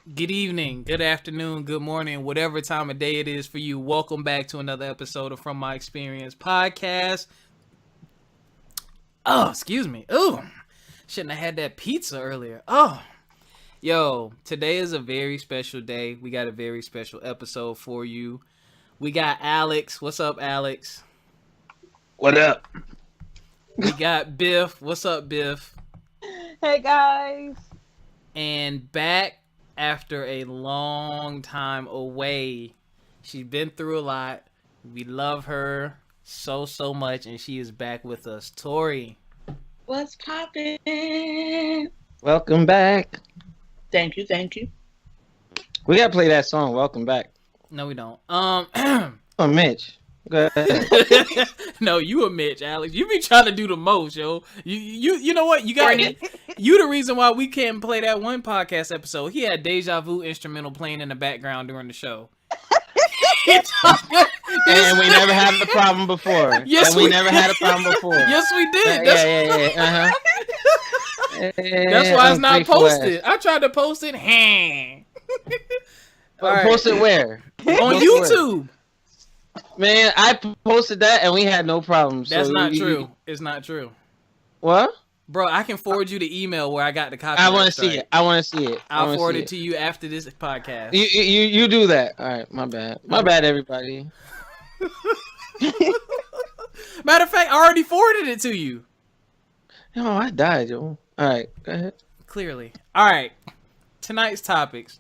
Good evening, good afternoon, good morning, whatever time of day it is for you. Welcome back to another episode of From My Experience podcast. Oh, excuse me. Ooh, shouldn't have had that pizza earlier. Oh, yo, today is a very special day. We got a very special episode for you. We got Alex. What's up, Alex? What up? We got Biff. What's up, Biff? Hey guys. And back after a long time away. She's been through a lot. We love her so much, and she is back with us. Tori. What's poppin'? Welcome back. Thank you. We gotta play that song. Welcome back. No, we don't. Oh, Mitch. Go ahead. No, you a Mitch, Alex. You be trying to do the most, yo. You know what? You got you the reason why we can't play that one podcast episode. He had Deja Vu instrumental playing in the background during the show. And we never had the problem before. Yes, and we never had a problem before. Yes, we did. Yeah. That's why it's not posted. I tried to post it. Post it where? On YouTube. Man, I posted that and we had no problems. That's not true. It's not true. What? Bro, I can forward you the email where I got the copy. I want to see it. I'll forward it to you after this podcast. You do that. All right, my bad. My bad, everybody. Matter of fact, I already forwarded it to you. No, I died, yo. All right, go ahead. Clearly. All right. Tonight's topics.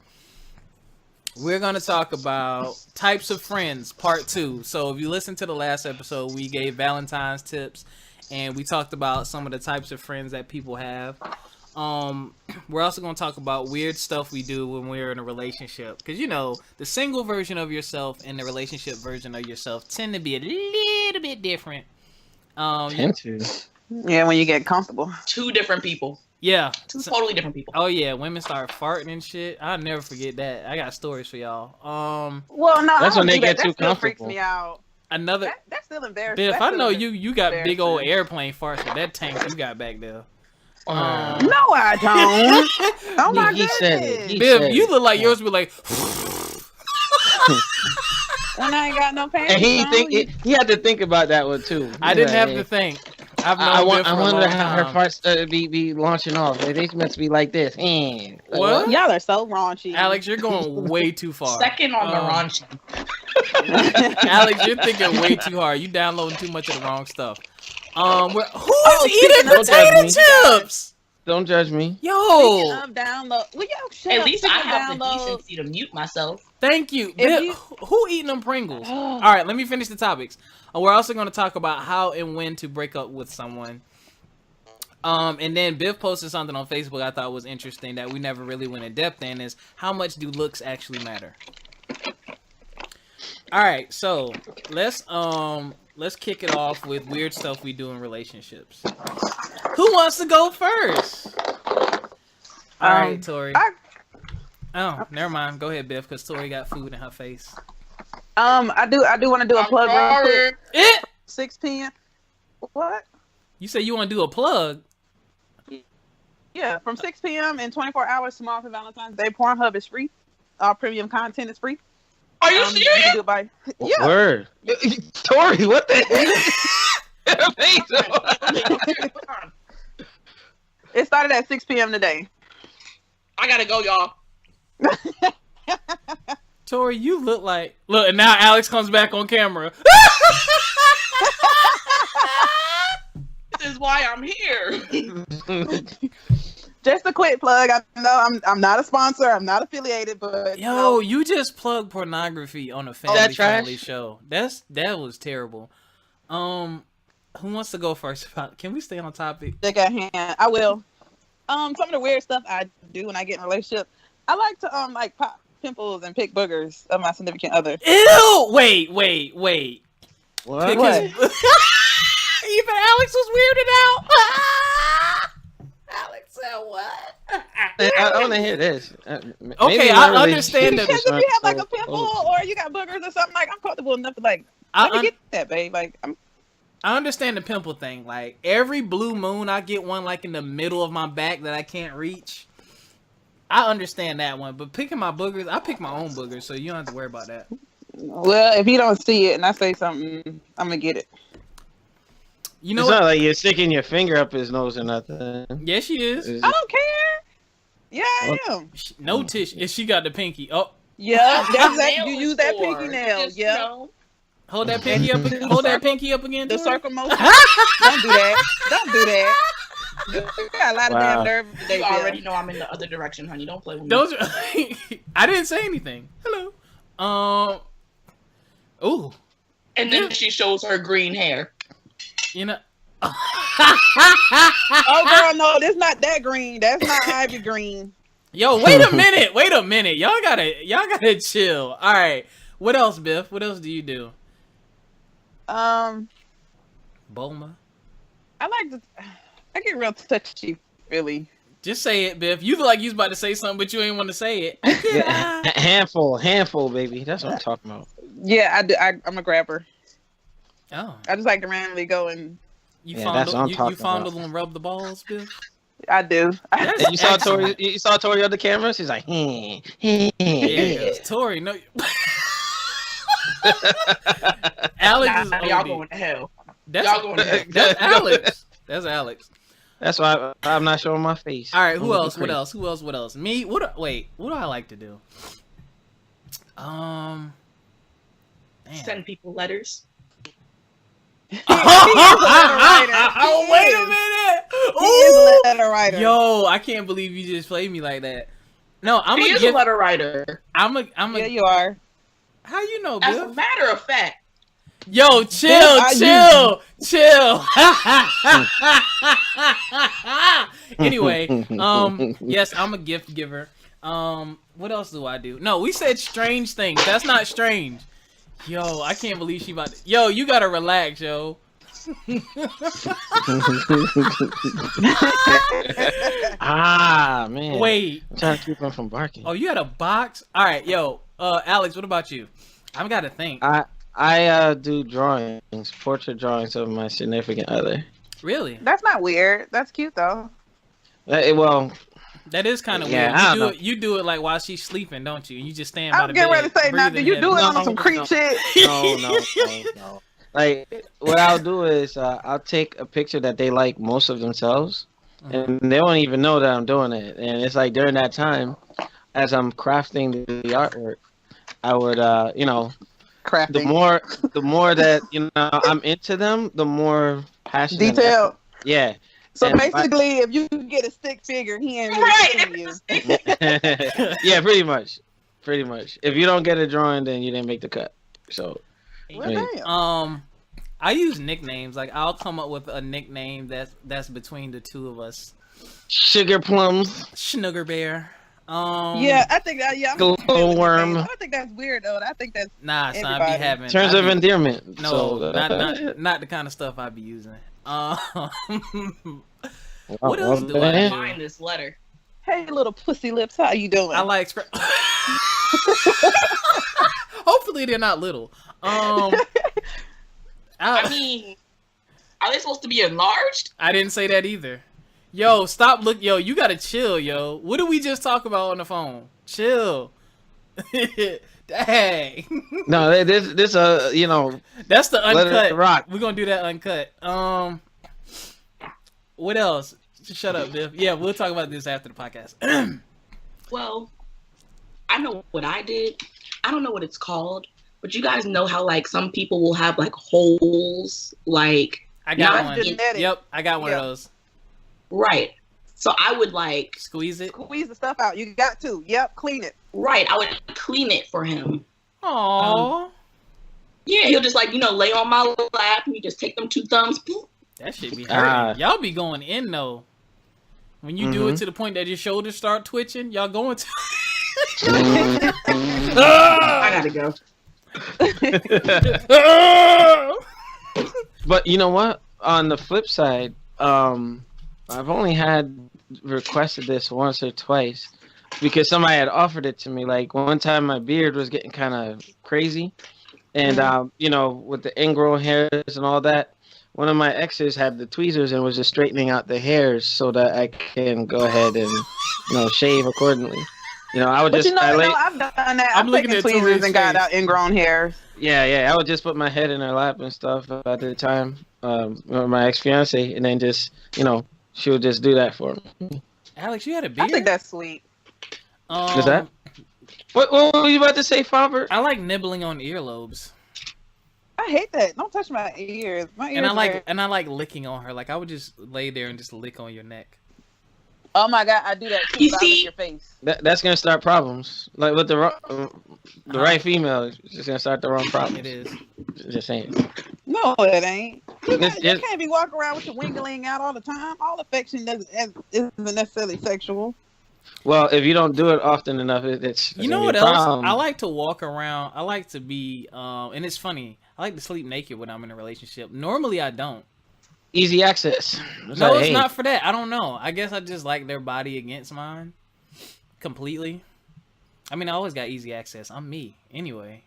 We're going to talk about types of friends, part 2. So if you listen to the last episode, we gave Valentine's tips and we talked about some of the types of friends that people have. We're also going to talk about weird stuff we do when we're in a relationship. Because, you know, the single version of yourself and the relationship version of yourself tend to be a little bit different. Yeah, when you get comfortable. Two different people. Yeah. Two totally different people. Oh, yeah. Women start farting and shit. I'll never forget that. I got stories for y'all. Well, no, that's when they get that too still freaks comfortable. me out. Another. That's still embarrassing. Biff, I know you got big old embarrassing. airplane farts with that tank you got back there. No, I don't. Oh my He said it. goodness. Biff, you look like yours would be like. When I ain't got no pants. And on, he had to think about that one too. I didn't have to think. I've known I Biff for a wonder long how her time. farts be launching off. They meant to be like this. What? Y'all are so raunchy. Alex, you're going way too far. Second on the raunchy. Alex, you're thinking way too hard. You downloading too much of the wrong stuff. Who's speaking eating of potato that, chips? Don't judge me. Yo, Speaking of download, well, yo, shut At up. least I Speaking of have the download, decency to mute myself. thank you. Biff, who eating them Pringles? All right, let me finish the topics. We're also going to talk about how and when to break up with someone. And then Biff posted something on Facebook I thought was interesting that we never really went in depth in, is how much do looks actually matter? All right, so let's kick it off with weird stuff we do in relationships. Who wants to go first? All right, Tori. Oh, never mind. Go ahead, Biff, because Tori got food in her face. I do want to do a plug real quick. 6 p.m. What? You say you want to do a plug? Yeah, from 6 p.m. and 24 hours tomorrow for Valentine's Day. Pornhub is free. All premium content is free. Are you You can serious? do it by Word. Tori, what the heck? It started at 6 p.m. today. I gotta go, y'all. Tori, you look, and now Alex comes back on camera. This is why I'm here. Just a quick plug. I know I'm not a sponsor. I'm not affiliated, but Yo, you just plugged pornography on a family-friendly show. That was terrible. Who wants to go first? Can we stay on topic? Dick at hand. I will. Some of the weird stuff I do when I get in a relationship, I like to like pop pimples and pick boogers of my significant other. Ew! Wait. What? Pick What? his- Even Alex was weirded out. Alex said what? I want to hear this. Okay, I understand that. Because if you have like a pimple or you got boogers or something, like I'm comfortable enough to like let me get that, babe. Like I understand the pimple thing. Like every blue moon, I get one like in the middle of my back that I can't reach. I understand that one, but picking my boogers, I pick my own boogers, so you don't have to worry about that. Well, if he don't see it and I say something, I'm gonna get it. You know It's what? not like you're sticking your finger up his nose or nothing. Yeah, she is. It's I just- don't care. Yeah, I am. No tissue. If she got the pinky. Oh, Yeah, that's that. Nail You is use that for. pinky nail. Just, Yeah, you know, hold that pinky up. Hold that pinky up again. the Tori. circle motion. Don't do that. Don't do that. You got a lot of damn Wow. nerve today, you Bill. already know I'm in the other direction, honey. Don't play with me. Those. Are, I didn't say anything. Hello. Ooh. And then she shows her green hair. You know. Oh girl, no, that's not that green. That's not ivy green. Yo, wait a minute. Wait a minute. Y'all gotta chill. All right. What else, Biff? What else do you do? Um, Bulma. I get real touchy, really. Just say it, Biff. You look like you was about to say something, but you ain't want to say it. Yeah, handful, baby. That's what I'm talking about. Yeah, I do. I'm a grabber. Oh, I just like to randomly go and you Yeah, that's what I'm you talking fondle about. and rub the balls, Biff. I do. That's And you saw excellent. Tori. You saw Tori on the camera. She's like, Yeah, 'cause Tori, no. Alex is Nah, y'all OD. going to hell. That's, Y'all going to hell. that's Alex. That's Alex. That's why I'm not showing my face. All right, I'm who looking else? What crazy. else? Who else? What else? Me? What do I like to do? Damn. Send people letters. Oh, wait a minute! He is a Ooh. letter writer. Yo, I can't believe you just played me like that. No, I'm He a is gift. a letter writer. I'm a. Yeah, you are. How you know, As a Bill? matter of fact, Yo, chill. Anyway, yes, I'm a gift giver. What else do I do? No, we said strange things. That's not strange. Yo, I can't believe she about to... Yo, you gotta relax, yo. Ah, man. Wait. I'm trying to keep him from barking. Oh, you had a box? All right, yo. Alex, what about you? I've got to think. I do drawings, portrait drawings of my significant other. Really? That's not weird. That's cute though. Well, That is kind of Yeah, weird. I You don't do know. it. You do it like while she's sleeping, don't you? And you just stand by I'm the getting bed. ready to say now. Do breathing you do it heavy. on some creep No. shit? no. Like, what I'll do is I'll take a picture that they like most of themselves, and they won't even know that I'm doing it. And it's like during that time, as I'm crafting the artwork, I would, Crafting. the more that I'm into them, the more passionate. Detailed. Yeah. So And basically, if you get a stick figure, he ain't really Right. seeing you. Yeah, pretty much. If you don't get a drawing, then you didn't make the cut. So Well, Right. damn. I use nicknames. Like I'll come up with a nickname that's between the two of us. sugar plums, Schnugger Bear. Yeah, I think that. Yeah, I'm glowworm. I don't think that's weird though. I think that's Nah, son, I be Everybody. having Terms I of be- endearment. No, So, not the kind of stuff I be using. What well, else do I man. do? find this letter. hey little pussy lips. How you doing? I like. Hopefully they're not little. I mean, are they supposed to be enlarged? I didn't say that either. Yo, stop look. Yo, you gotta chill, yo. What did we just talk about on the phone? Chill. Dang. No, this That's the Let it uncut. rock. We're gonna do that uncut. What else? Just shut up, Biff. Yeah, we'll talk about this after the podcast. Well, I know what I did. I don't know what it's called, but you guys know how like some people will have like holes, like I got That's one. genetic. Yep, I got one Yeah. of those. right. So I would like Squeeze it. Squeeze the stuff out. You got to. Yep, clean it. right. I would clean it for him. Aww. Yeah, he'll just like lay on my lap and you just take them 2 thumbs. boop. That shit be Ah. hurting. Y'all be going in though. When you do it to the point that your shoulders start twitching, y'all going to. I gotta go. But you know what? On the flip side, I've only had requested this once or twice because somebody had offered it to me. Like one time, my beard was getting kind of crazy, and with the ingrown hairs and all that, one of my exes had the tweezers and was just straightening out the hairs so that I can go ahead and shave accordingly. I would But just I've done that. I'm I've looking taken at tweezers Tori's and got face. out ingrown hairs. yeah, I would just put my head in her lap and stuff at the time, with my ex-fiance, and then just she would just do that for me. Alex, you had a I beard. think that's sweet. Is that? What were you about to say, Faber? I like nibbling on earlobes, I hate that. Don't touch my ears. My ears. and I like licking on her. Like I would just lay there and just lick on your neck. Oh my god, I do that too. You but I lick see? your face. That's gonna start problems. Like with the right female, it's just gonna start the wrong problems. It is. Just saying. No, it ain't. You It's- can't be walking around with your wingling out all the time. All affection isn't necessarily sexual. Well, if you don't do it often enough, it's You know gonna what be a else? problem. I like to walk around. I like to be, and it's funny. I like to sleep naked when I'm in a relationship. Normally, I don't. Easy access. It's No, like, it's hey, not for that. I don't know. I guess I just like their body against mine completely. I mean, I always got easy access. I'm me anyway.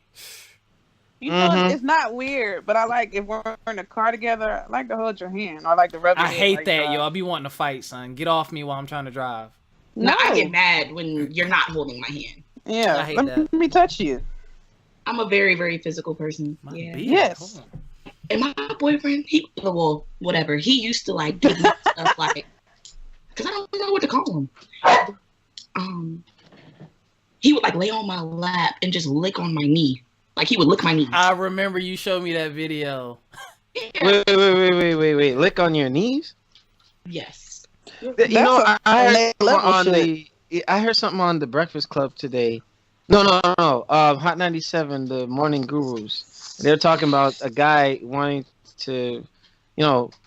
You know, Mhm. it's not weird, but I like if we're in a car together. I like to hold your hand, or I like to rub. Your I head hate like that, yo. I be wanting to fight, son. Get off me while I'm trying to drive. No, I No. get mad when you're not holding my hand. Yeah, I hate let that. me touch you. I'm a very, very physical person. My Yeah. beard. Yes. Hold on. And my boyfriend, whatever. He used to like do stuff like, because I don't know what to call him. He would like lay on my lap and just lick on my knee. Like he would lick my knee. I remember you showed me that video. Yeah. Wait. Lick on your knees? Yes. That's I heard level on shit. I heard something on the Breakfast Club today. No. Hot 97, the Morning Gurus. They're talking about a guy wanting to,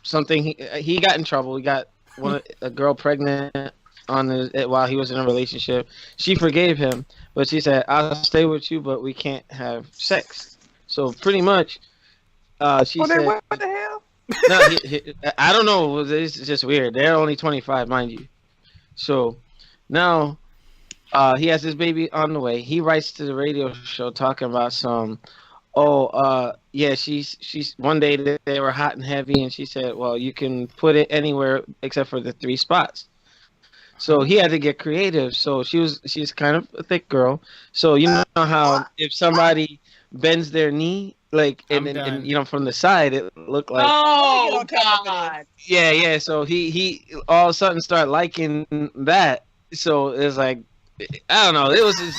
something. He got in trouble. He got a girl pregnant while he was in a relationship. She forgave him, but she said, "I'll stay with you, but we can't have sex." So pretty much, she said, What the hell? no, I don't know. It's just weird. They're only 25, mind you. So now he has his baby on the way. He writes to the radio show talking about she's one day they were hot and heavy, and she said, well, you can put it anywhere except for the 3 spots. So he had to get creative. So she's kind of a thick girl. So you know how if somebody bends their knee, like and from the side, it looked like Oh God. yeah. So he all of a sudden started liking that. So it's like, I don't know. It was just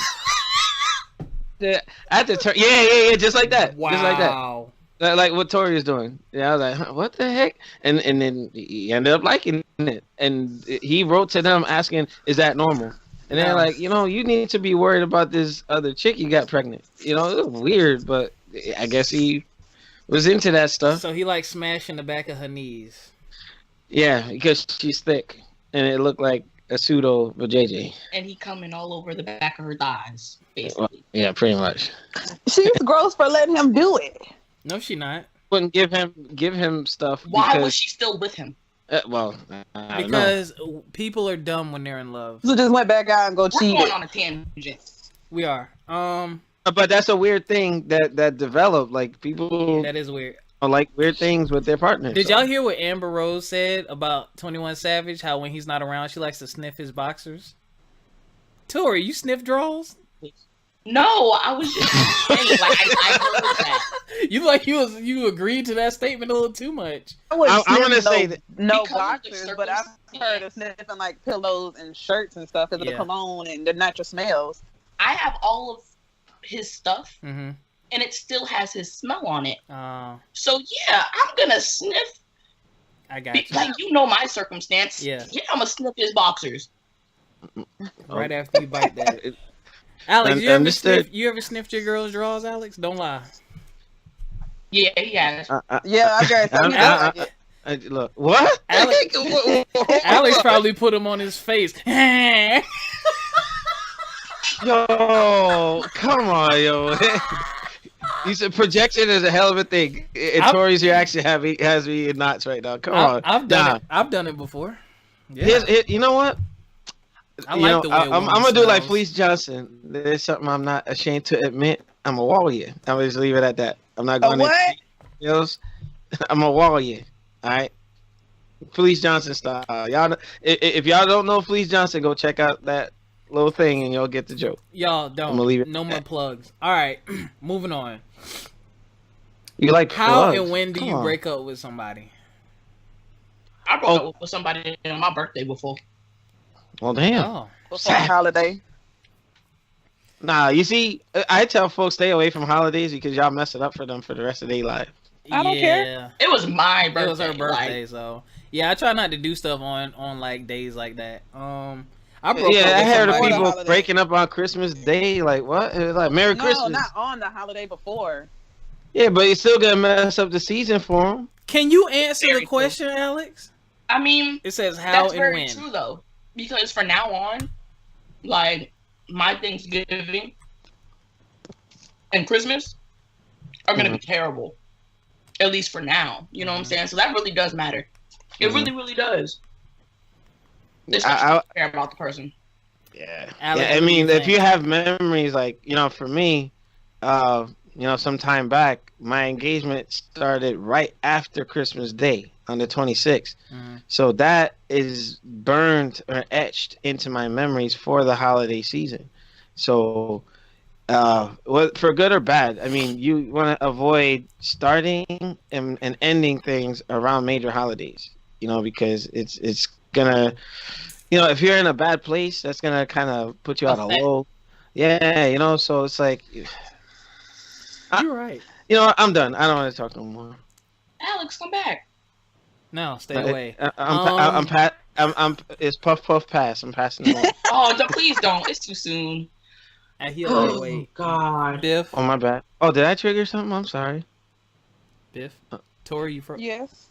I had to turn. Yeah. Just like that. Wow. Just like that. Like what Tori is doing. Yeah, I was like, huh, what the heck? And then he ended up liking it. And he wrote to them asking, is that normal? And they're like, you need to be worried about this other chick you got pregnant. It was weird, but I guess he was into that stuff. So he like smashing the back of her knees. Yeah, because she's thick. And it looked like a pseudo JJ. And he coming all over the back of her thighs, basically. Well, yeah, pretty much. She's gross for letting him do it. No, she not. Wouldn't give him stuff. Why because, was she still with him? I don't know. Because people are dumb when they're in love. So just went back out and go We're cheat. going on a tangent. We are. But that's a weird thing that developed. Like people That is weird. like weird things with their partners. Did y'all hear what Amber Rose said about 21 Savage? How when he's not around, she likes to sniff his boxers. Tori, you sniff draws? No, I was just saying, like, I heard that. You agreed to that statement a little too much. I'm gonna say that no Because of the boxers, but I've heard of sniffing like pillows and shirts and stuff because of the cologne and the natural smells. I have all of his stuff, Mm-hmm. and it still has his smell on it. Oh, So, yeah, I'm going to sniff. I got you. Like, my circumstance. Yeah. Yeah, I'm going to sniff his boxers. Right after you bite that. Alex, you ever sniffed your girl's drawers, Alex? Don't lie. Yeah, he has. Yeah, I guarantee you. Look, what? Alex probably put him on his face. Yo, come on, yo. You said projection is a hell of a thing. And Tori's reaction has me in knots right now. Come on. I've done it. I've done it before. Yeah. You know what? I like the way I'm gonna do like Felice Johnson. There's something I'm not ashamed to admit. I'm a warrior. I'm gonna just leave it at that. I'm not going what? into details. I'm a warrior. All right. Felice Johnson style. If y'all don't know Felice Johnson, go check out that little thing and you'll get the joke. Y'all I'm gonna leave don't. it No at more that. plugs. All right, moving on. You like How plugs? and when do Come you on. break up with somebody? I broke up with somebody on my birthday before. Well, damn. Oh, Before the holiday. Nah, you see, I tell folks stay away from holidays because y'all mess it up for them for the rest of their life. I don't care. yeah. It was my birthday. It was her birthday, Like, so yeah. I try not to do stuff on like days like that. I broke Yeah, up I with heard of somebody. people holiday. breaking up on Christmas Day. Like, what? It was like, Merry No, Christmas. not on the holiday before. Yeah, but you're still gonna mess up the season for them. Can you answer Very the true. question, Alex? I mean, It says how that's and very when. true though, because from now on, like my Thanksgiving and Christmas are gonna be terrible. At least for now, you know what I'm saying. So that really does matter. It really, really does. Especially if you care about the person. Yeah. Alex, Yeah, I what do you mean, if think? you have memories, like, for me, some time back, my engagement started right after Christmas Day on the 26th. Mhm. So that is burned or etched into my memories for the holiday season. So, for good or bad, I mean, you want to avoid starting and ending things around major holidays, because it's gonna, if you're in a bad place, that's gonna kind of put you out of Affect. low. Yeah, so it's like, You're right. I'm done. I don't want to talk no more. Alex, come back. No, stay away. It's puff puff pass. I'm passing it on. Oh, please don't. It's too soon. And he'll like, wait. God. Biff, Oh, my bad. Oh, did I trigger something? I'm sorry. Biff, Tori, you Yes.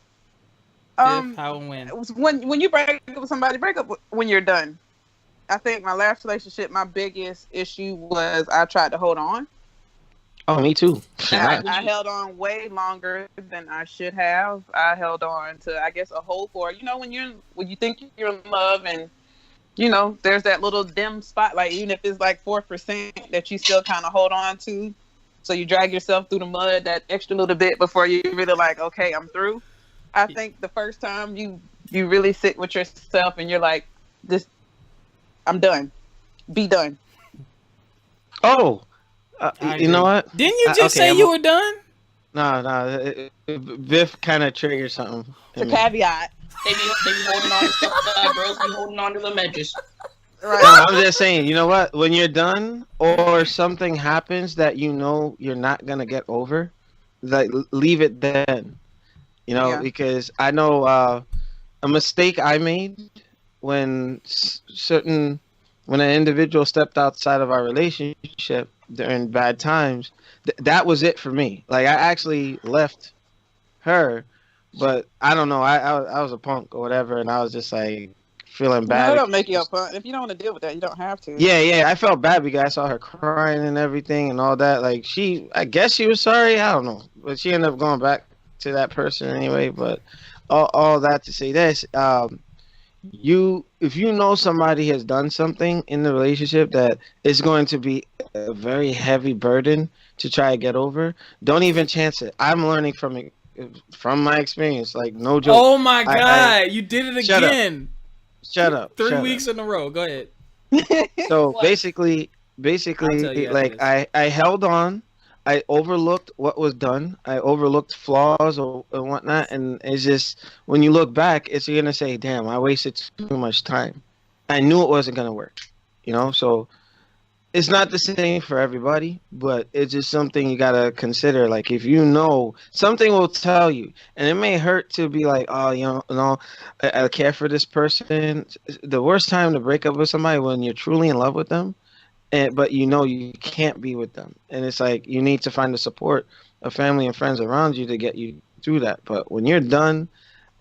Biff, how and when? It was when you break up with somebody, break up when you're done. I think my last relationship, my biggest issue was I tried to hold on. Oh, me too. I held on way longer than I should have. I held on to, I guess, a hope, or when you think you're in love, and there's that little dim spot, like even if it's like 4% that you still kind of hold on to. So you drag yourself through the mud that extra little bit before you really like, okay, I'm through. I think the first time you really sit with yourself and you're like, I'm done. Be done. Oh, you know what? Didn't you just say you were done? No. Biff kind of triggered something. It's a caveat. They be holding on to stuff that girls be holding on to the edges. Right. No, I'm just saying, you know what? When you're done or something happens that you're not going to get over, like, leave it then. Yeah. Because I know a mistake I made when when an individual stepped outside of our relationship during bad times, that was it for me. Like, I actually left her, but I don't know. I was a punk or whatever, and I was just like feeling bad. No, don't make you a punk. If you don't want to deal with that, you don't have to. Yeah. I felt bad because I saw her crying and everything and all that. Like, I guess she was sorry. I don't know, but she ended up going back to that person anyway. But all that to say this, if you know somebody has done something in the relationship that is going to be a very heavy burden to try to get over, don't even chance it. I'm learning from my experience, like, no joke. Oh my God, you did it Shut up. again. Shut up. 3 weeks in a row. Go ahead. So What? basically, I'll tell you after this. I held on. I overlooked what was done. I overlooked flaws or whatnot, and it's just, when you look back, you're gonna say, "Damn, I wasted too much time. I knew it wasn't gonna work." So it's not the same for everybody, but it's just something you gotta consider. Like, if something will tell you, and it may hurt to be like, "Oh, I care for this person." The worst time to break up with somebody when you're truly in love with them. But you can't be with them, and it's like you need to find the support of family and friends around you to get you through that. But when you're done,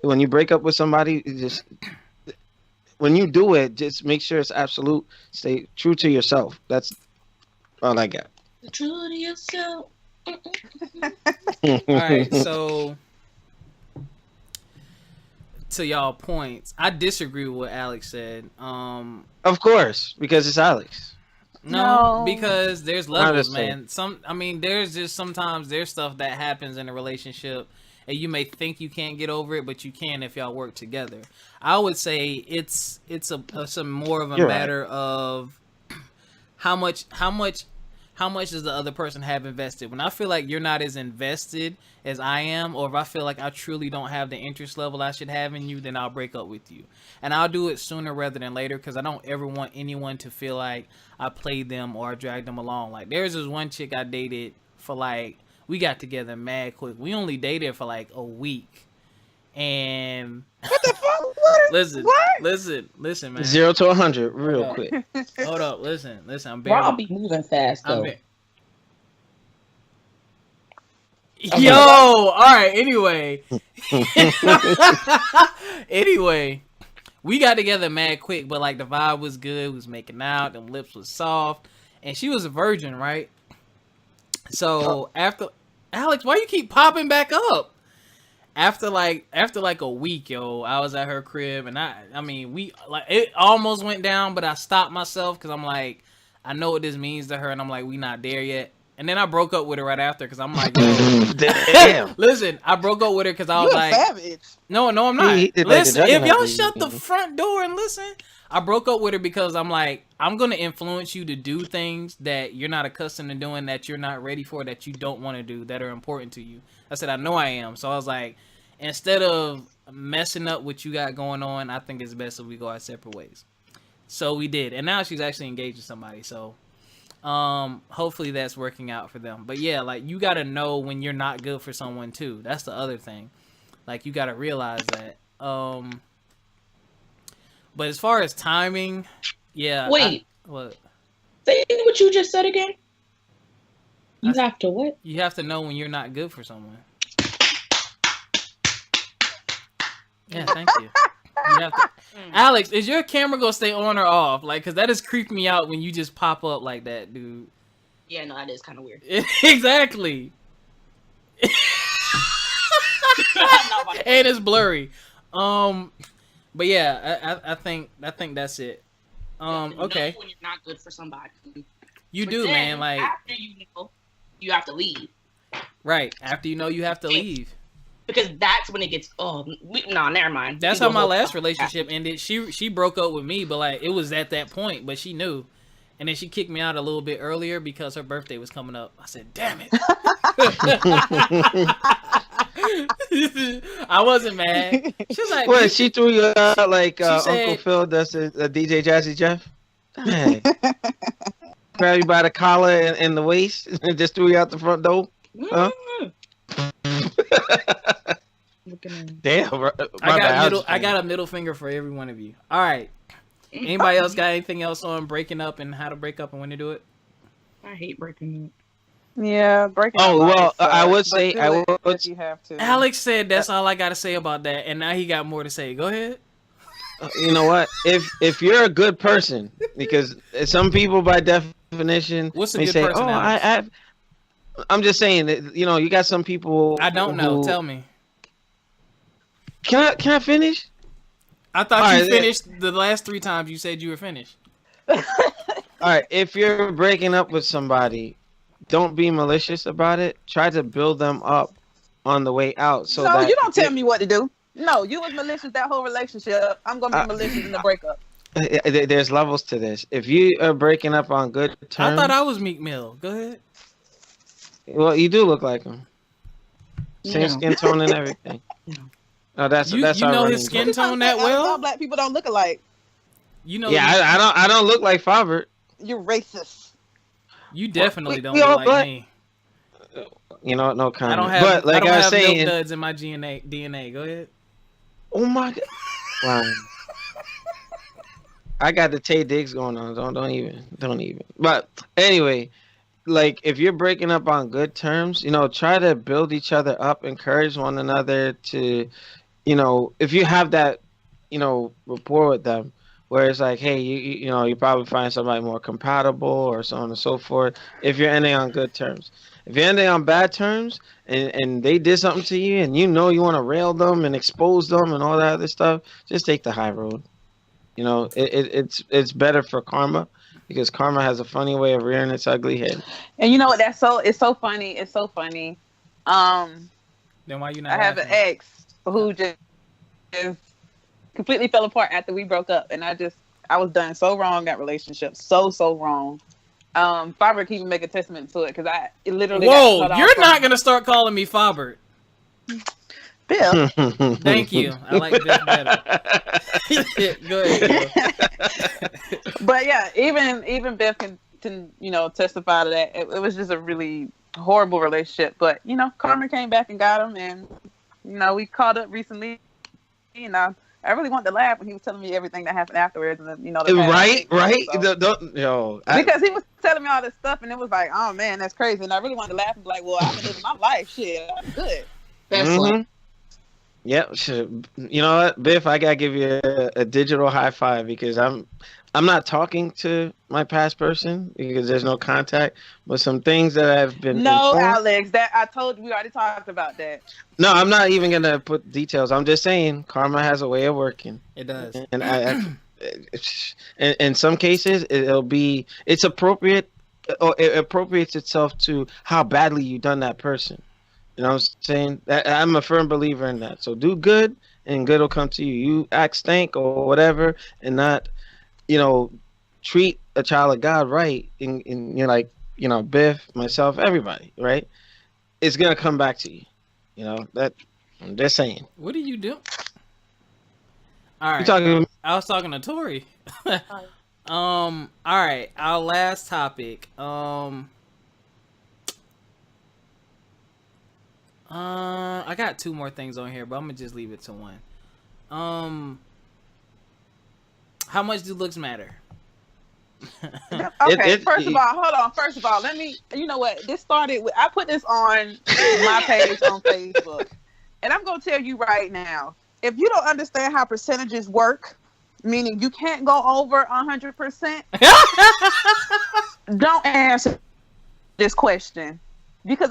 when you break up with somebody, when you do it, just make sure it's absolute. Stay true to yourself. That's all I got. True to yourself. All right, so to y'all points, I disagree with what Alex said. Of course, because it's Alex. No, No. because there's I'm levels, just man. There's just sometimes there's stuff that happens in a relationship, and you may think you can't get over it, but you can if y'all work together. I would say it's a more of a matter of how much does the other person have invested. When I feel like you're not as invested as I am, or if I feel like I truly don't have the interest level I should have in you, then I'll break up with you. And I'll do it sooner rather than later, because I don't ever want anyone to feel like I played them or I dragged them along. Like, there's this one chick I dated for like, we got together mad quick. We only dated for like a week. And what the fuck? What? Listen, man. 0 to 100 real quick. Hold up, listen. I'm Bro, I'll be moving fast though. Yo, all right. Anyway, we got together mad quick, but like the vibe was good. We was making out. Them lips was soft, and she was a virgin, right? So after Alex, why you keep popping back up? After like a week, yo, I was at her crib, and I mean, we like it almost went down, but I stopped myself because I'm like, I know what this means to her, and I'm like, we not there yet. And then I broke up with her right after because I'm like, yo, damn. Listen, I broke up with her because I was like, savage. No, I'm not. Listen, like if y'all shut the front door and listen, I broke up with her because I'm like, I'm gonna influence you to do things that you're not accustomed to doing, that you're not ready for, that you don't want to do, that are important to you. I said, I know I am. So I was like, instead of messing up what you got going on, I think it's best if we go our separate ways. So we did, and now she's actually engaged with somebody. So hopefully that's working out for them. But yeah, like, you gotta know when you're not good for someone too. That's the other thing. Like, you gotta realize that. But as far as timing, yeah. Wait. What? Say what you just said again. You have to what? You have to know when you're not good for someone. Yeah, thank you. You have to. Alex, is your camera gonna stay on or off? Like, cause that is creeping me out when you just pop up like that, dude. Yeah, no, that is kind of weird. Exactly. And it's blurry. But yeah, I think that's it. Okay. When you're not good for somebody. You do, man. Like, after you know, you have to leave. Right. After you know, you have to leave. Because that's when it gets. Never mind. That's how my last relationship ended. She broke up with me, but like, it was at that point, but she knew. And then she kicked me out a little bit earlier because her birthday was coming up. I said, damn it. I wasn't mad. She was like, what, she threw you out like said, Uncle Phil does to DJ Jazzy Jeff? Hey. Grab you by the collar and the waist and just threw you out the front door? Huh? Damn, I got a middle finger for every one of you. All right. Anybody else got anything else on breaking up and how to break up and when to do it? I hate breaking up. Yeah, breaking up. Oh, well, I would but say do I it would. if you have to. Alex said that's all I got to say about that, and now he got more to say. Go ahead. You know what? If you're a good person, because some people by definition What's a may good say, person, "Oh, Alex? I'm just saying that, you know, you got some people. I don't know. Tell me. Can I finish? I thought you finished the last 3 times you said you were finished. All right. If you're breaking up with somebody, don't be malicious about it. Try to build them up on the way out. So no, that you don't tell me what to do. No, you was malicious that whole relationship. I'm gonna be malicious in the breakup. There's levels to this. If you are breaking up on good terms, I thought I was Meek Mill. Go ahead. Well, you do look like him. Same skin tone and everything. No, that's you know his skin tone that well. All black people don't look alike. You know. Yeah, I don't look like Favre. You're racist. You definitely don't look like me. You know, no comment. I don't have. But like I was saying, milk duds in my DNA. Go ahead. Oh my god! Wow. I got the Tay Diggs going on. Don't even. But anyway, like, if you're breaking up on good terms, you know, try to build each other up, encourage one another to, you know, if you have that, you know, rapport with them, where it's like, hey, you know, you probably find somebody more compatible or so on and so forth. If you're ending on good terms, if you're ending on bad terms and they did something to you and you know you want to rail them and expose them and all that other stuff, just take the high road. You know, it's better for karma, because karma has a funny way of rearing its ugly head. And you know what? It's so funny. It's so funny. Then why you not? I have an laughing? ex who just completely fell apart after we broke up, and I was done so wrong in that relationship, so wrong. Faber can even make a testament to it because it literally. Whoa, got cut you're off not from gonna start calling me Faber. Bill. Thank you. I like Biff better. Go ahead. But yeah, even Biff can testify to that. It was just a really horrible relationship. But Karma came back and got him, and we caught up recently. I really wanted to laugh when he was telling me everything that happened afterwards, and then right. So. Because he was telling me all this stuff, and it was like, oh man, that's crazy. And I really wanted to laugh and be like, well, I've been living my life, shit, I'm good. That's like, Yep. You know what, Biff? I gotta give you a digital high five because I'm not talking to my past person because there's no contact. But some things that I've been informed. Alex, that I told you, we already talked about that. No, I'm not even gonna put details. I'm just saying karma has a way of working. It does. And in some cases, it's appropriate, or it appropriates itself to how badly you done that person. You know what I'm saying? I'm a firm believer in that. So do good, and good will come to you. You act stank or whatever, and not, treat a child of God right. And you're like, Biff, myself, everybody, right? It's gonna come back to you. That I'm just saying. What do you do? All right. I was talking to Tori. All right. Our last topic. I got two more things on here, but I'm gonna just leave it to one. How much do looks matter? Okay, first of all, let me, you know what, this started with, I put this on my page on Facebook, and I'm going to tell you right now, if you don't understand how percentages work, meaning you can't go over 100%, don't answer this question, because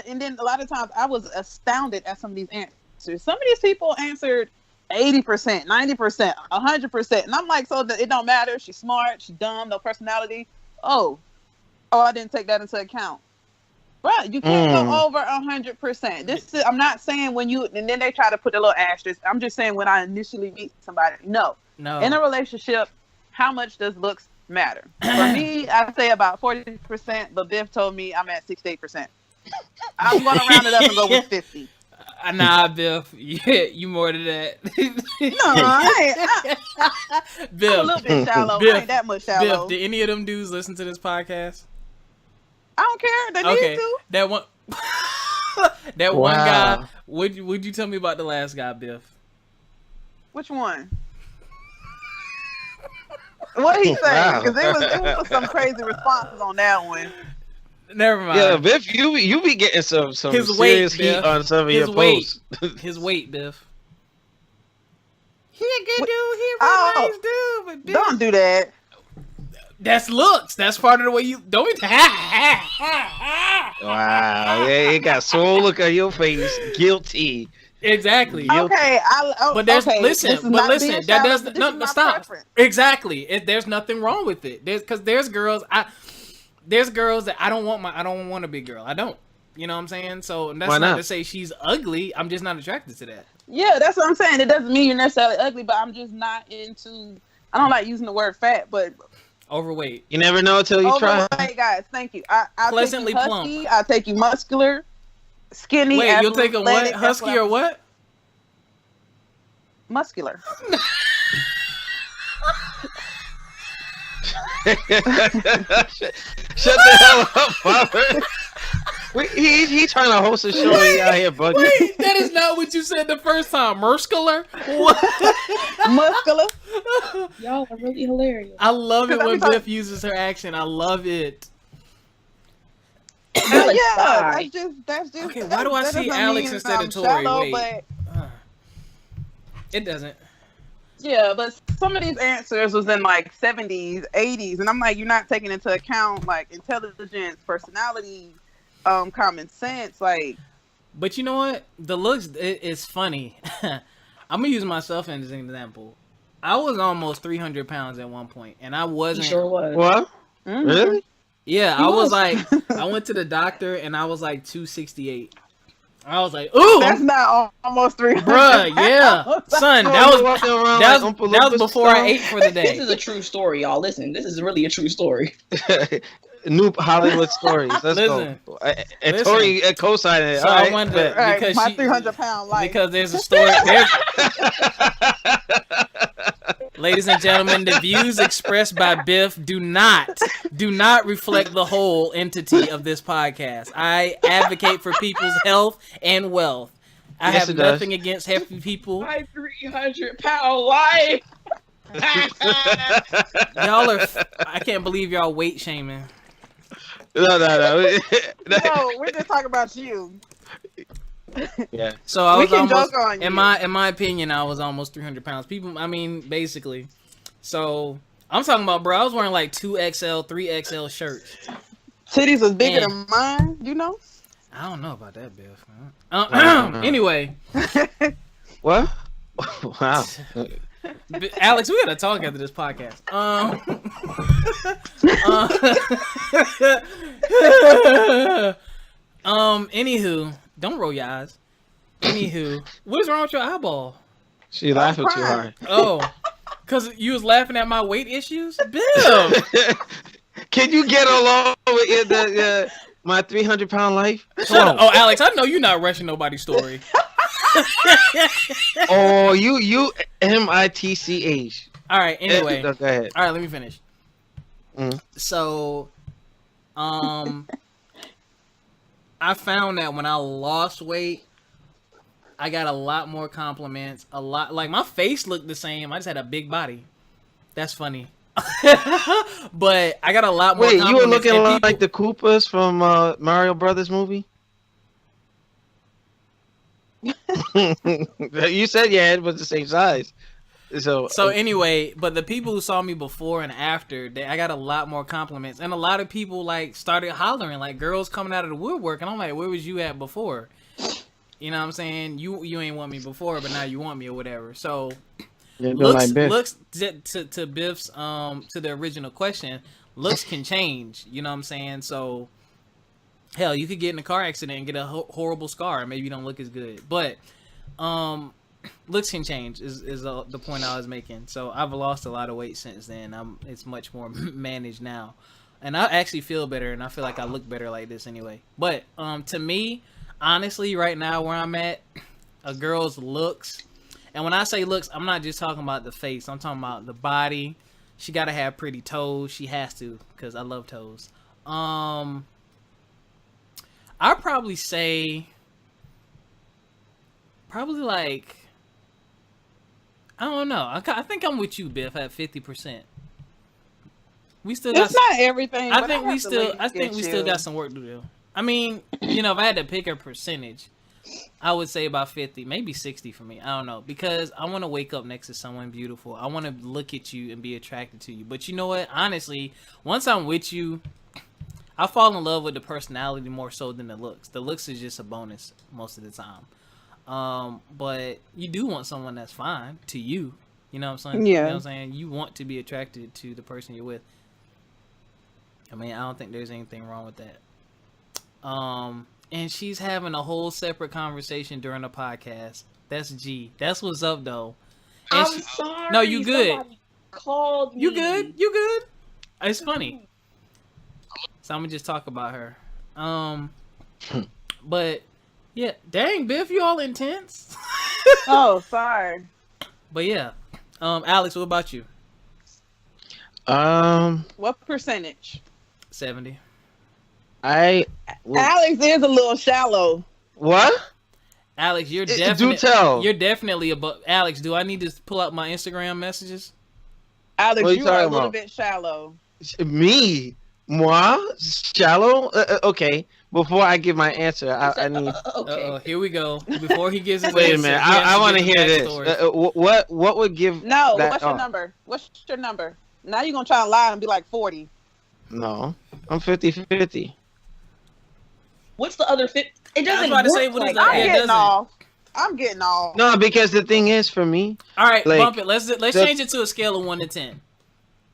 and then a lot of times I was astounded at some of these answers. Some of these people answered 80%, 90%, 100%. And I'm like, so it don't matter. She's smart. She's dumb. No personality. Oh, I didn't take that into account. Right. You can't go over 100%. I'm not saying and then they try to put a little asterisk. I'm just saying when I initially meet somebody. No. In a relationship, how much does looks matter? For me, I say about 40%, but Biff told me I'm at 68%. I'm going to round it up and go with 50. Nah, Biff. Yeah, you more than that. No, Biff. I'm a little bit shallow. I ain't that much shallow. Biff, did any of them dudes listen to this podcast? I don't care. They need to. That one. That one guy. Would you tell me about the last guy, Biff? Which one? What he say? Because it was some crazy responses on that one. Never mind. Yeah, Biff, you be getting some his serious weight, heat on some of your posts. His weight, Biff. He a good dude. He a nice dude, but Biff, don't do that. That's looks. That's part of the way you don't. Wow, yeah, it got soul look on your face. Guilty. Exactly. Okay, but there's listen. That does no stop. Preference. Exactly. There's nothing wrong with it. There's girls. There's girls that I don't want a big girl. I don't. You know what I'm saying? So that's not to say she's ugly. I'm just not attracted to that. Yeah, that's what I'm saying. It doesn't mean you're necessarily ugly, but I'm just not into. I don't like using the word fat, but overweight. You never know until you try. Overweight, guys. Thank you. I'll pleasantly take you husky, plump. I'll take you muscular, skinny. Wait, you'll take a what? Husky or what? Muscular. Shut the hell up, Robert. He trying to host a show and out here bugging. Wait, that is not what you said the first time. Muscular? What? Muscular? Y'all are really hilarious. I love it when Biff uses her accent. I love it. Yeah, that's just. Okay, why do I see Alex instead of Tori? Shallow, wait. It doesn't. Yeah, but some of these answers was in like 70s, 80s, and I'm like, you're not taking into account like intelligence, personality, common sense, like. But you know what? The looks it's funny. I'm gonna use myself as an example. I was almost 300 pounds at one point, and I wasn't. You sure was. What? Mm-hmm. Really? Yeah, I was like, I went to the doctor, and I was like 268. I was like, ooh, That's not almost 300. bruh, yeah, son, that was before I ate for the day. This is a true story, y'all. Listen, this is really a true story. New Hollywood stories. Let's Listen, go. And Tori co-signed it. So All I right, wanted bet. Right, because my she- 300-pound life. because there's a story. Ladies and gentlemen, the views expressed by Biff do not reflect the whole entity of this podcast. I advocate for people's health and wealth. I Yes, have it does. nothing against hefty people. My 300-pound life. Y'all are. I can't believe y'all weight shaming. No. No, we're just talking about you. Yeah. So I We was can almost, joke on you. in my opinion, I was almost 300 pounds. People, I mean, basically. So I'm talking about, bro. I was wearing like 2XL, 3XL shirts. Titties was bigger Man. than mine, you know? I don't know about that, Biff. Anyway, What? Wow. Alex, we gotta talk after this podcast. Anywho, don't roll your eyes. Anywho, what is wrong with your eyeball? She laughing too crying. hard. Oh, cause you was laughing at my weight issues, Bill. Can you get along with my 300-pound life? Shut up. Oh, Alex, I know you're not rushing nobody's story. Oh, you MITCH. All right. Anyway, Go ahead. all right. Let me finish. Mm. So, I found that when I lost weight, I got a lot more compliments. A lot, like my face looked the same. I just had a big body. That's funny. But I got a lot more. Wait, you were compliments, looking and like the Koopas from Mario Brothers movie? You said your head was the same size. So anyway, but the people who saw me before and after, I got a lot more compliments, and a lot of people like started hollering, like girls coming out of the woodwork, and I'm like, where was you at before? You know what I'm saying? You ain't want me before, but now you want me or whatever. So looks to Biff's to the original question, looks can change. You know what I'm saying? So hell, you could get in a car accident and get a horrible scar. Maybe you don't look as good, but looks can change is the point I was making. So I've lost a lot of weight since then. It's much more managed now, and I actually feel better, and I feel like I look better like this anyway. But to me, honestly, right now where I'm at, a girl's looks, and when I say looks, I'm not just talking about the face. I'm talking about the body. She gotta have pretty toes. She has to, because I love toes. I'd probably say, like, I don't know. I think I'm with you, Biff, at 50%. We still got. It's not everything. I but think we have to still. leave I think we with still you. got some work to do. I mean, if I had to pick a percentage, I would say about 50, maybe 60 for me. I don't know, because I want to wake up next to someone beautiful. I want to look at you and be attracted to you. But you know what? Honestly, once I'm with you, I fall in love with the personality more so than the looks. The looks is just a bonus most of the time. But you do want someone that's fine to you. You know what I'm saying? Yeah. You know what I'm saying? You want to be attracted to the person you're with. I mean, I don't think there's anything wrong with that. And she's having a whole separate conversation during the podcast. That's G. That's what's up, though. And I'm sorry. No, you good. Somebody called me. You good? You good? It's funny. So I'm gonna just talk about her. But yeah, dang, Biff, you all intense. Oh, sorry. But yeah, Alex, what about you? What percentage? 70. Alex is a little shallow. What? Alex, you're Do definitely tell. You're definitely above. Alex, do I need to pull out my Instagram messages? Alex, What are you you are a talking little about? bit shallow. Me? Moi? Shallow? Okay. Before I give my answer, I need. Okay. Here we go. Before he gives his Wait a answer, minute. he has I want to give hear his this. backstory. What would give? No, that, what's your number? What's your number? Now you're going to try and lie and be like 40. No, I'm 50-50. What's the other 50? It I was doesn't about to work say, what is like that? I'm it getting doesn't. off. I'm getting off. No, because the thing is, for me, All right, Like, bump it. Let's the- change it to a scale of 1 to 10.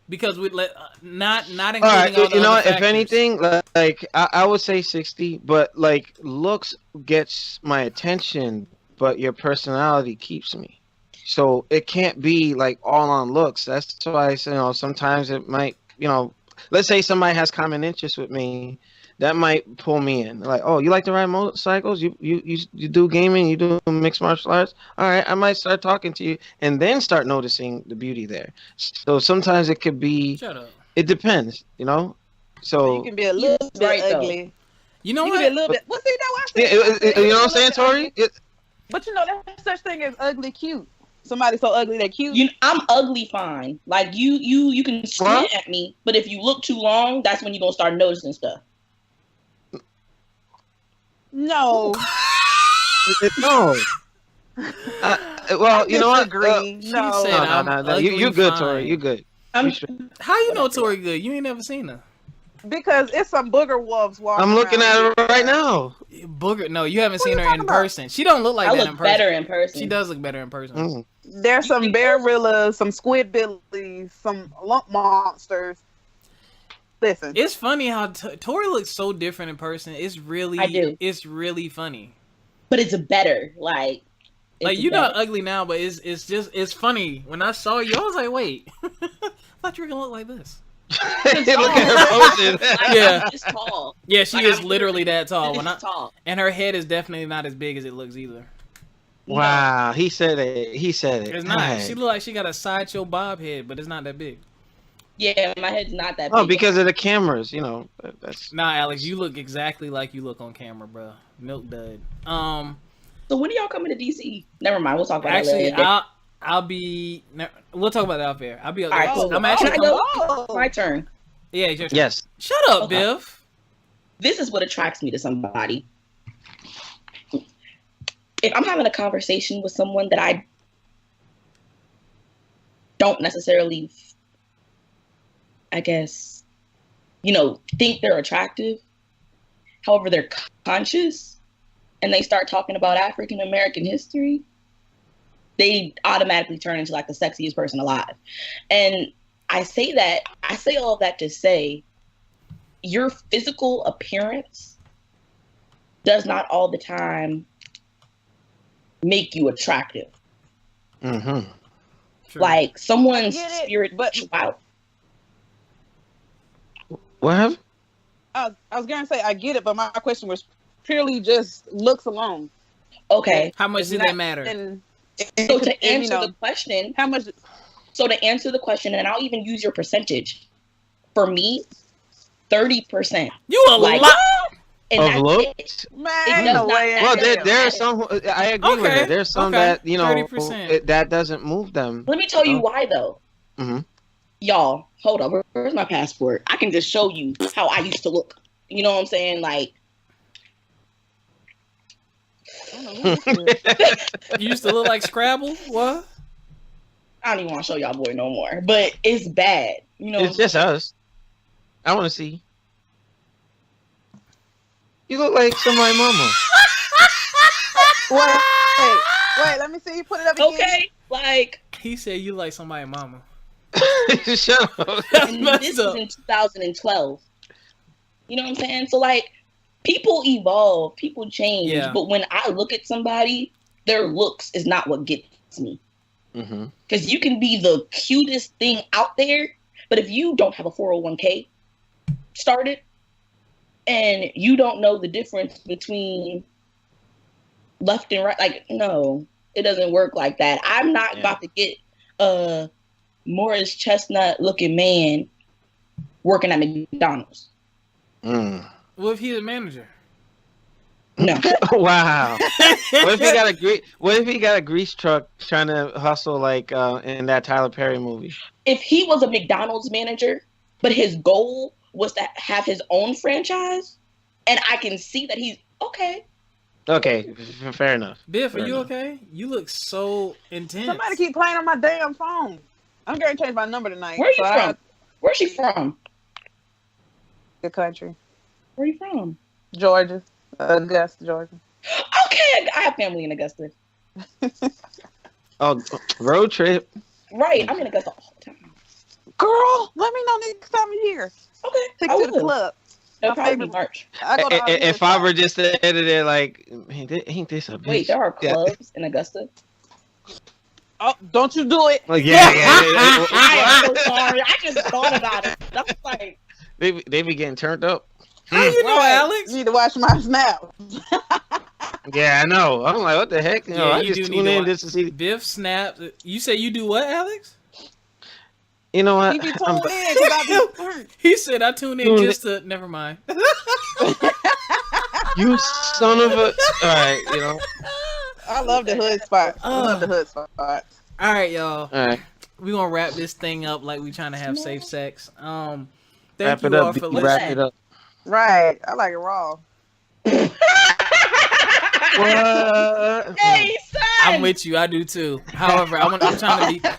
Because we let not including All right, all the you know other what? If factors. anything, like I would say 60, but like looks gets my attention, but your personality keeps me. So it can't be like all on looks. That's why I say, sometimes it might, let's say somebody has common interest with me, that might pull me in. Like, oh, you like to ride motorcycles? You do gaming? You do mixed martial arts? All right, I might start talking to you, and then start noticing the beauty there. So sometimes it could be. Shut up. It depends, So you So can be a little bit right, though. ugly. You know You what? can be a little bit. Well, see, no, I yeah, said. you know what I'm saying, Tori? But there's such thing as ugly cute. Somebody so ugly that cute. I'm ugly fine. Like you can squint What? at me, but if you look too long, that's when you're gonna start noticing stuff. No. No. Well, you know what? Disagree. She No. said I'm No. ugly You good, fine. Tori? You good? I'm You should- How you know Tori good? You ain't never seen her. Because it's some booger wolves walking. I'm looking at around her right now. Booger. No, you haven't What seen you her in talking about? person. She don't look like I that look in person. better in person. She does look better in person. Mm. There's some bearrillas, some squidbillies, some lump monsters. Listen, It's funny how Tori looks so different in person. It's really, I do. It's really funny. But it's better. Like You're not ugly now, but it's funny. When I saw you, I was like, wait, I thought you were gonna look like this. Look at her posted. Yeah. It's tall. Yeah, she Like, is I'm literally that tall. It's tall. And her head is definitely not as big as it looks either. Wow, he said it. He said it. It's not. Dang. She look like she got a sideshow bob head, but it's not that big. Yeah, my head's not that big. Oh, because of the cameras, That's Nah, Alex, you look exactly like you look on camera, bro. Milk dud. So when are y'all coming to DC? Never mind. We'll talk about Actually, it later. I'll be. We'll talk about that off air. I'll be up All there. right, cool. I'm actually. Can I go? Oh. My turn. Yeah, it's your turn. yes. Shut up, Okay. Biff. This is what attracts me to somebody. If I'm having a conversation with someone that I don't necessarily, I guess, think they're attractive, however, they're conscious, and they start talking about African American history, they automatically turn into like the sexiest person alive. And I say all of that to say your physical appearance does not all the time make you attractive. Mm-hmm. True. Like someone's I get it, spirit. but- What happened? I was gonna say I get it, but my question was purely just looks alone. Okay. How much It's did not- that matter? And, So to answer the question, how much? and I'll even use your percentage. For me, 30%. You a Like, lot. And Of that's looks? it. Man, It ain't does no not way. matter. Well, Damn. there are some. I agree with Okay, it. There's some okay. that 30%. that doesn't move them. Let me tell you Oh. why, though. Mhm. Y'all, hold up. Where's my passport? I can just show you how I used to look. You know what I'm saying? Like, I don't know who this is. You used to look like Scrabble. What? I don't even want to show y'all boy no more. But it's bad. You know It's just us. I want to see. You look like somebody's mama. Wait, let me see you put it up again. Okay, like, He said you like somebody, mama. Shut up. That's and messed this was up. in 2012. You know what I'm saying? So, like, people evolve, people change. Yeah. But when I look at somebody, their looks is not what gets me. Mm-hmm. Because you can be the cutest thing out there, but if you don't have a 401k started and you don't know the difference between left and right, like, no, it doesn't work like that. I'm not about to get a Morris Chestnut looking man working at McDonald's. Mm. What if he's a manager? No. Wow. What if he got a grease truck trying to hustle like in that Tyler Perry movie? If he was a McDonald's manager, but his goal was to have his own franchise, and I can see that he's okay. Okay, fair enough. Biff, are Fair you enough. okay? You look so intense. Somebody keep playing on my damn phone. I'm going to change my number tonight. Where are you from? Where's she from? The country, Where are you from? Georgia, Augusta, Georgia. Okay, I have family in Augusta. Oh, road trip. Right, I'm in Augusta all the time. Girl, let me know next time you're here. Okay, Take I to the will. club. It'll My probably be favorite- March. I go to all the If hood I were spots. just the editor, like, man, ain't this a bitch? Wait, there are Yeah. clubs in Augusta. Oh, don't you do it. Like, yeah. I am so sorry. I just thought about it. That's like, They be getting turned up. How you know, Right. Alex? You need to watch my snap. Yeah, I know. I'm like, what the heck? You know, I you just do need tune to in watch. just to see. Biff Snap. You say you do what, Alex? You know what? He be tuned in because I be turned. He said I tune in Doing just to. Never mind. You son of a. All right, you know. I love the hood spots. I love the hood spots. All right, y'all. All right, We gonna wrap this thing up like we trying to have safe sex. Thank wrap you it all up. for B, wrap listening. it up. Right. I like it raw. What? hey, son. I'm with you. I do too. However, I'm trying to be.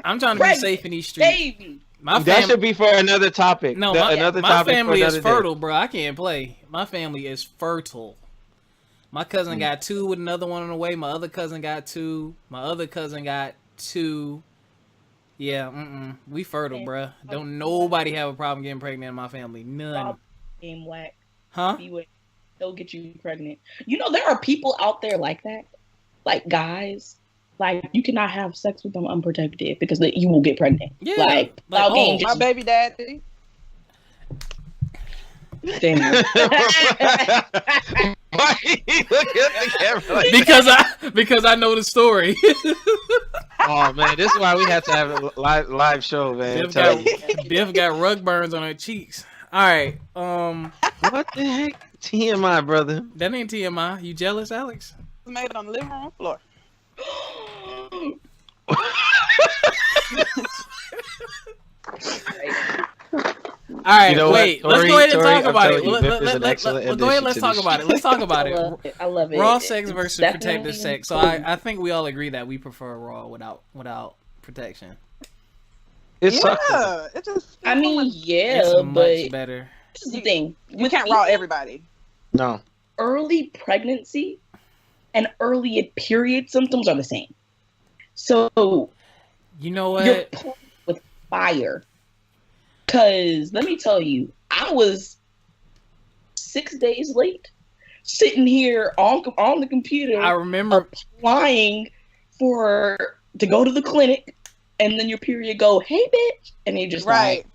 I'm trying to be safe in these streets. Baby. My That family. should be for another topic. No, another my topic family for is another day. fertile, bro. I can't play. My family is fertile. My cousin got 2 with another one on the way. My other cousin got 2. My other cousin got 2. Yeah, we fertile, bro. Don't nobody have a problem getting pregnant in my family. None. Game whack. Huh? They'll get you pregnant. You know, there are people out there like that. Like guys. Like, you cannot have sex with them unprotected because you will get pregnant. Yeah. Like Like, game My baby daddy. Damn. Why you look at the camera like Because I know the story. Oh man, this is why we have to have a live show, man. Biff got rug burns on her cheeks. All right. What the heck? TMI, brother. That ain't TMI. You jealous, Alex? Made it on the living room floor. All right, You know what, wait. Let's Tori, go ahead and Tori, talk I'm about telling it. you, Biff is an excellent Go ahead. addition Let's to talk this about it. Let's talk about I love it. it. I love it. Raw sex It's versus definitely protected sex. So cool. I think we all agree that we prefer raw without protection. It sucks. Yeah. It just. I mean, yeah, It's much but better. this is the thing. you can't raw everybody. No. Early pregnancy and early period symptoms are the same. So You know you're what? playing with fire. Because let me tell you, I was 6 days late sitting here on the computer I remember. applying to go to the clinic, and then your period go, hey bitch, and you just Right.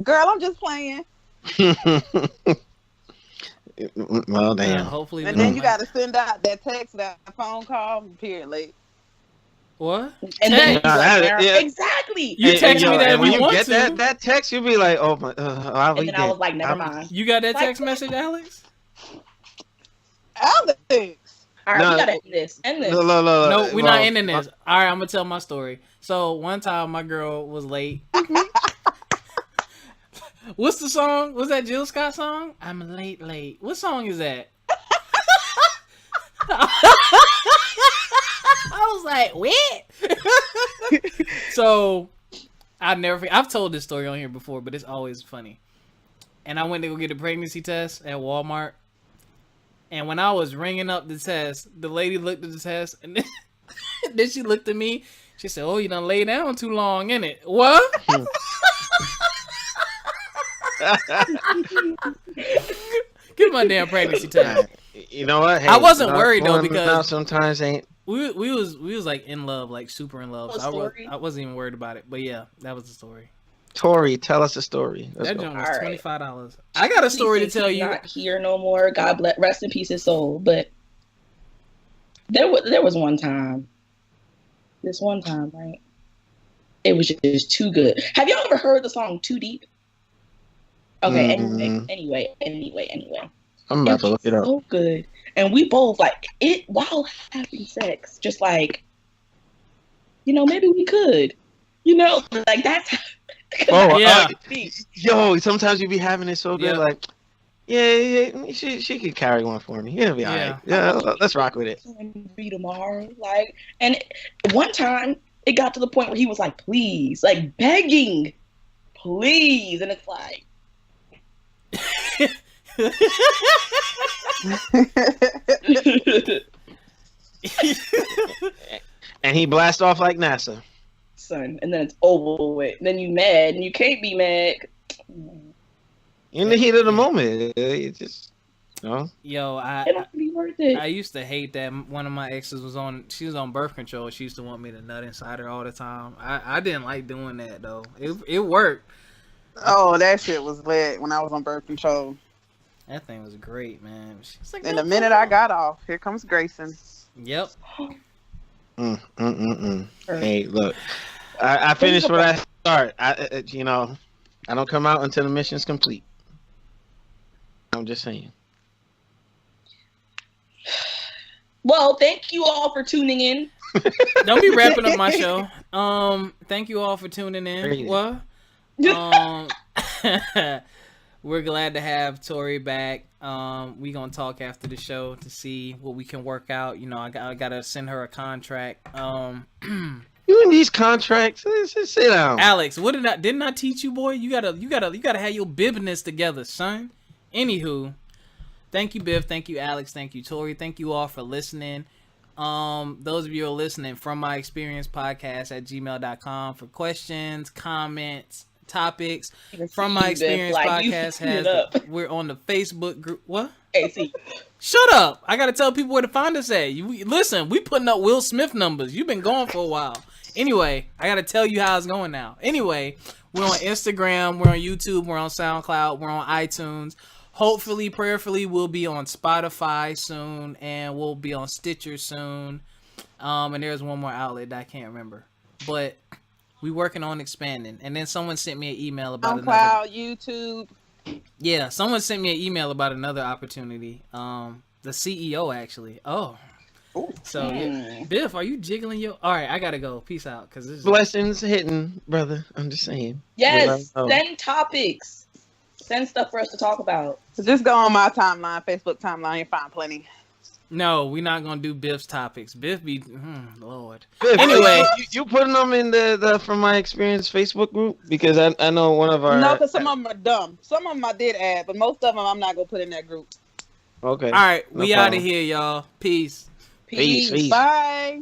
Girl, I'm just playing. Well, Yeah, damn. hopefully. we And then don't you like- got to send out that text, that phone call, period late. what? and then Text? you're like, Nah, yeah. exactly. You text me that and if when you you want get to. that text, you'll be like, oh my, I'll And be then I dead. was like, never mind. You got that Like- text message, Alex? Alex. All right, No. we gotta end this. End this. Look, No, we're not well, ending this. All right, I'm gonna tell my story. So one time, my girl was late. What's the song? Was that Jill Scott song? I'm late. What song is that? I was like, what? So I've told this story on here before, but it's always funny. And I went to go get a pregnancy test at Walmart. And when I was ringing up the test, the lady looked at the test, and then she looked at me. She said, "Oh, you done lay down too long, innit?" What? Get my damn pregnancy test. You know what? Hey, I wasn't not worried, though, going because- now sometimes ain't. We was like in love, like super in love. What So story? I wasn't even worried about it. But yeah, that was the story. Tori, tell us a story. Let's That go. joint was Alright. $25. I got a story to He's tell you. Not here no more. God bless, rest in peace his soul. But there was one time. This one time, right? It was just too good. Have y'all ever heard the song "Too Deep"? Okay. Anyway. I'm about to look it up. So good, and we both like it while having sex. Just like, maybe we could. Like that's. Oh, Yeah. Yo, sometimes you be having it so good, Yeah. like, yeah, she could carry one for me. It'll be all right. Yeah, let's rock with it. Be tomorrow, like, and one time it got to the point where he was like, please, like begging, please, and it's like, And he blast off like NASA. son, and then it's over with. Then you mad, and you can't be mad. In the heat of the moment, it just, Yo, It don't be worth it. I used to hate that one of my exes she was on birth control. She used to want me to nut inside her all the time. I didn't like doing that though. It worked. Oh, that shit was lit when I was on birth control. That thing was great, man. She's like, And the minute I got off, here comes Grayson. Yep. Hey, look, I finished what I start. I don't come out until the mission's complete. I'm just saying. Well, thank you all for tuning in. Don't be wrapping up my show. Thank you all for tuning in. What? We're glad to have Tori back. We gonna talk after the show to see what we can work out. You know, I gotta send her a contract. You in these contracts? Just sit down. Alex, didn't I teach you, boy? You gotta have your business together, son. Anywho, thank you, Biff. Thank you, Alex. Thank you, Tori. Thank you all for listening. Those of you who are listening, frommyexperiencepodcast@gmail.com for questions, comments, topics. From My Experience Podcast we're on the Facebook group. What? AC. Shut up! I gotta tell people where to find us at. Listen, we putting up Will Smith numbers. You've been going for a while. Anyway, I gotta tell you how it's going now. Anyway, we're on Instagram, we're on YouTube, we're on Soundcloud, we're on iTunes. Hopefully, prayerfully, we'll be on Spotify soon, and we'll be on Stitcher soon. And there's one more outlet that I can't remember, but we working on expanding. And then someone sent me an email about SoundCloud, YouTube. Yeah, someone sent me an email about another opportunity. The CEO actually. Oh. Ooh. So, yeah. Biff, are you jiggling your... All right, I gotta go. Peace out. Cause this is... Blessings hitting, brother. I'm just saying. Yes, send topics. Send stuff for us to talk about. Just go on my timeline, Facebook timeline. You find plenty. No, we're not gonna do Biff's topics. Biff be... Lord. Biff, anyway. You putting them in the From My Experience Facebook group? Because I know one of our... No, because some of them are dumb. Some of them I did add, but most of them I'm not gonna put in that group. Okay. All right, No we problem. out of here, y'all. Peace. Peace. Bye.